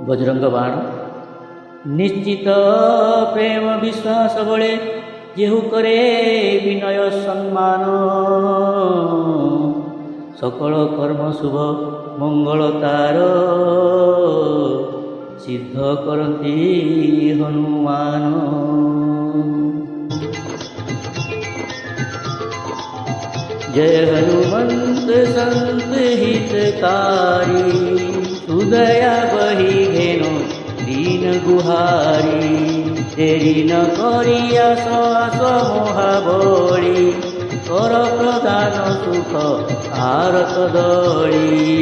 ବଜରଙ୍ଗ ବାଣ। ନିଶ୍ଚିତ ପ୍ରେମ ବିଶ୍ୱାସ ବଳେ ଯେହୁ କରେ ବିନୟ ସମ୍ମାନ, ସକଳ କର୍ମ ଶୁଭ ମଙ୍ଗଳ ତାର ସିଦ୍ଧ କରନ୍ତି ହନୁମାନ। जय हनुमंत संत हितकारी, सुदया बही घेनो दीन गुहारी। देरी न करिया आस महाबली, कर प्रदान सुख आरत दली।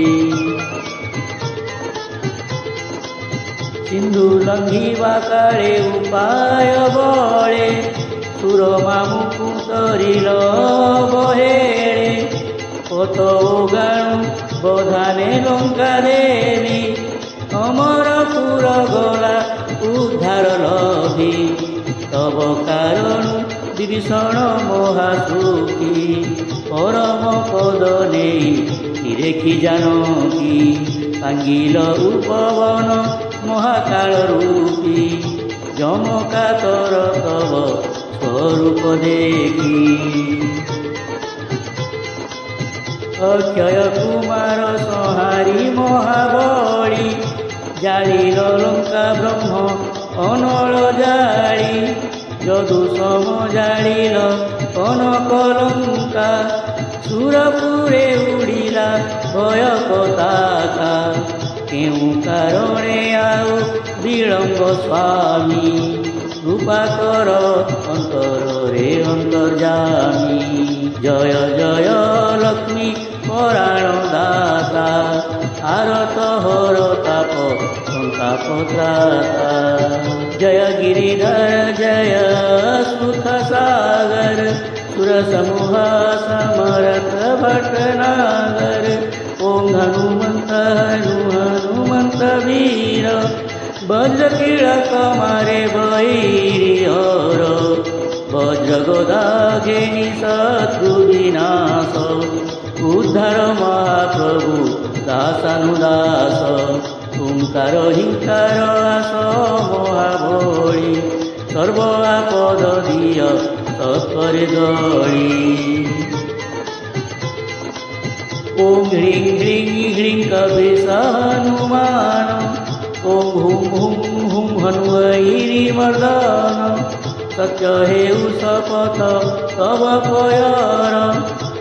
सिंधु लंघिवा काले उपाय बले, सुरमा मुकुतरिल बहेड़े। पथ गाणु बधाने लंका देवी, अमरपुर गला उद्धार लभी। तब कारण विभीषण महासुखी, परम पद नहीं देखी जानकी। कांगिल उपवन महाकाल रूपी, जमकातर तब स्वरूप देखी। अक्षय कुमार संहारी महाबली, जालिल लंका ब्रह्म अनल जाली। यदु सम जालिल कनक लंका, सुरपुरे उड़िला भय पताका। केउ कारणे आउ विलंब स्वामी, कृपा कर अंतर रे अंतर्जामी। जय जय लक्ष्मी पराण दाता, आरत हर ताप संताप त्राता। जय गिरिधर जय सुख सागर, सुर समूह समरथ भटनागर। ओम हनुमंत हनुमंत वीर, वज्र कीड़क मारे बईरी हर। वज्र गदा घेनी शत्रु विनाश, उद्धार महाप्रभु दासानुदास। ओंकार हिंकार आस महाबली, सर्व आपद दिय तत्परे दली। ओम ह्रीं ह्रीं ह्रीं कपीश हनुमान, ओम हुं हुं हुं हनुमैरी मर्दन। सत्य हेउ शपथ तब पयर,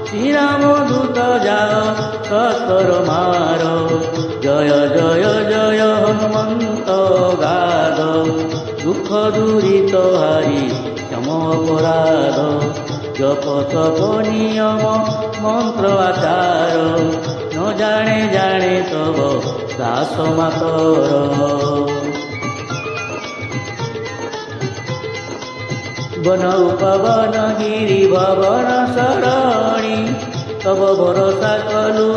श्रीराम दूत जाओ सत्वर मार। जय जय जय हनुमंत गाद, दुख दूरित हारी क्षम अपराध। जप तप नियम मंत्र आचार, न जाने जाने तब दास मातर। वन उपवन गिरि भवन शरणी, तब भरोसा कलु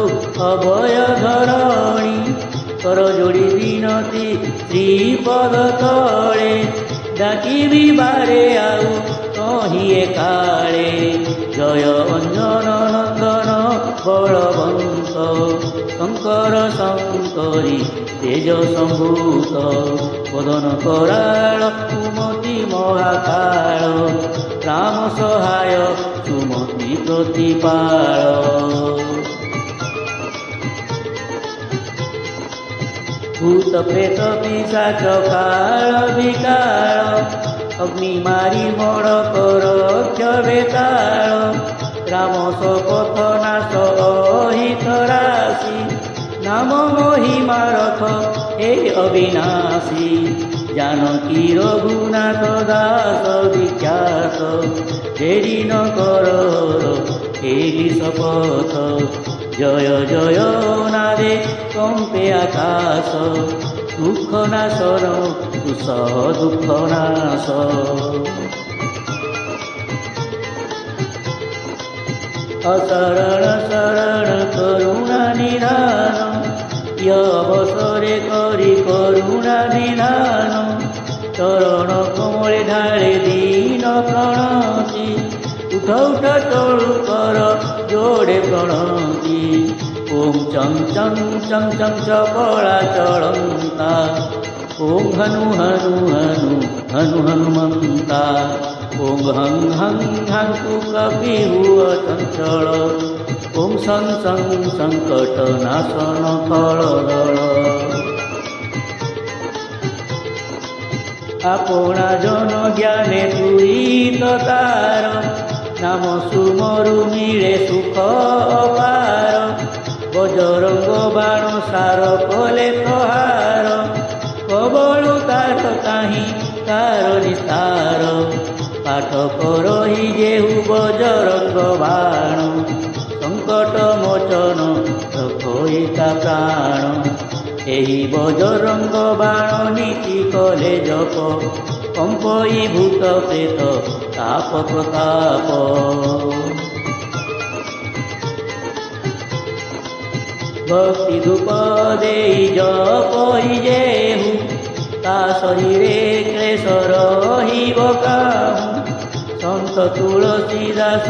अभय धरणी। कर जोड़ी विनती श्रीपद तले, डाकिबी बारे आउ कहिए काले। जय अंजन नंदन बलवंत, शंकर शंकरी तेज संभूत। वदन कराल कुमति महाकाल, राम सहाय सुमति प्रतिपाल। भूत प्रेत पिशाच काल विकाल, अग्नि मारी मर कर क्षवेताल। राम शपथ नाश अहित राशि, नाम महिमा रथ हे अविनाशी। जानकी रघुनाथ दास विख्यात, देरी न कर हेली शपथ। जय जय नादे कंपे आकाश, दुख नाशन कुशह दुख नाश। अशरण शरण करुणा निधान, अवसरे करी करुणा निधान। चरण कमले ढाले दीन प्रणति, उठ उठ चलु कर जोड़े प्रणति। ओम चं चं चं चं चपला चळंता ओम हनु हनु हनु हनु हनुमंता ओम हं हं हं कपिहुव चंचल ओम सं सं संकट नाशन फलदळ आपणा जन ज्ञाने तुरीत तार नाम सुमरु मिले सुख अपार बजरंग बाण सार कले तोहार कबळु तार काहीं तार निस्तार पाठ करहि जेहु बजरंग बाण संकट मोचन रखोइता प्राण एही बजरंग बाण नीति कले जप कंपई भूत प्रेत ताप प्रताप भक्ति धूप देई जपई जेहु ता शरीरे क्लेश रहिब काहू संत तुलसीदास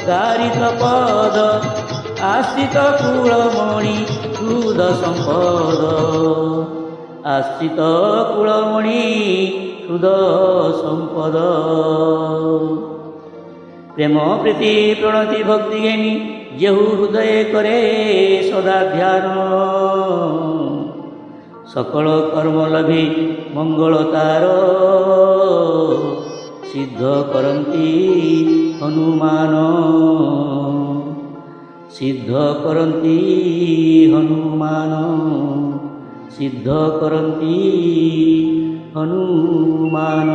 गारित पद आश्रित कुलमणि हृद संपद आश्रित कुलमणि हृद संपद प्रेम प्रीति प्रणति भक्ति ज्ञानी जेहु हृदय करे सदा ध्यान सकल कर्म लभी मंगल तार सिद्ध करंती हनुमान सिद्ध करंती हनुमान सिद्ध करंती हनुमान।